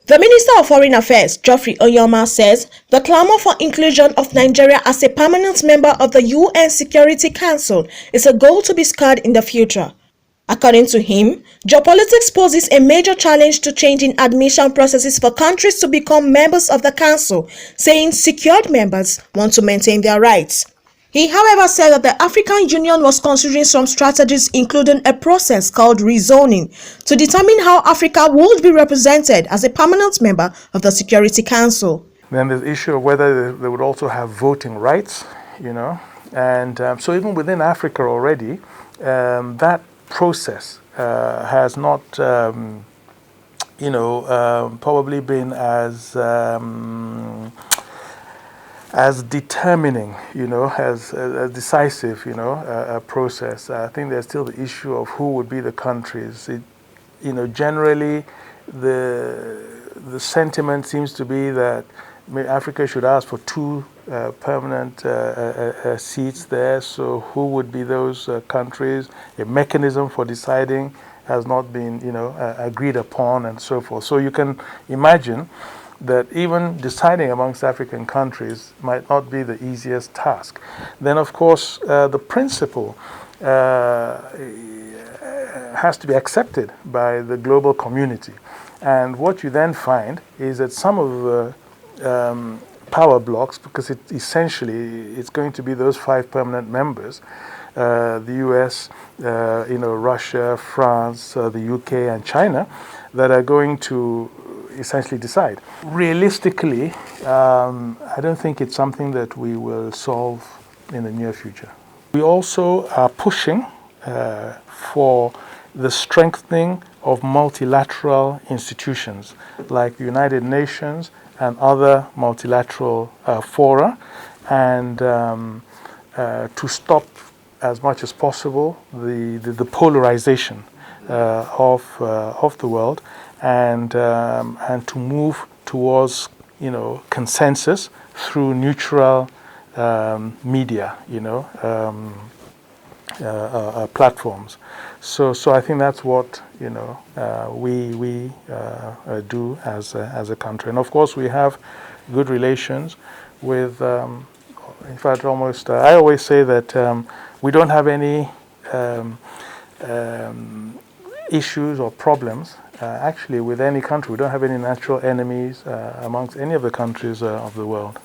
The Minister of Foreign Affairs, Geoffrey Onyeama, says the clamour for inclusion of Nigeria as a permanent member of the UN Security Council is a goal to be scarred in the future. According to him, geopolitics poses a major challenge to changing admission processes for countries to become members of the Council, saying secured members want to maintain their rights. He, however, said that the African Union was considering some strategies, including a process called rezoning, to determine how Africa would be represented as a permanent member of the Security Council. Then there's the issue of whether they would also have voting rights, and so even within Africa already, that process has not, probably been as determining, as decisive, a process. I think there's still the issue of who would be the countries. Generally, the sentiment seems to be that Africa should ask for two permanent seats there. So who would be those countries? A mechanism for deciding has not been, agreed upon, and so forth. So you can imagine that even deciding amongst African countries might not be the easiest task. Then, of course, the principle has to be accepted by the global community. And what you then find is that some of the power blocks, because it's going to be those 5 permanent members, the US, Russia, France, the UK, and China, that are going to essentially decide. Realistically, I don't think it's something that we will solve in the near future. We also are pushing for the strengthening of multilateral institutions like the United Nations and other multilateral fora, and to stop as much as possible the polarization of the world, and to move towards consensus through neutral media, platforms. So I think that's what we do as a country, and of course we have good relations with. In fact, almost I always say that we don't have any issues or problems actually with any country. We don't have any natural enemies amongst any of the countries of the world.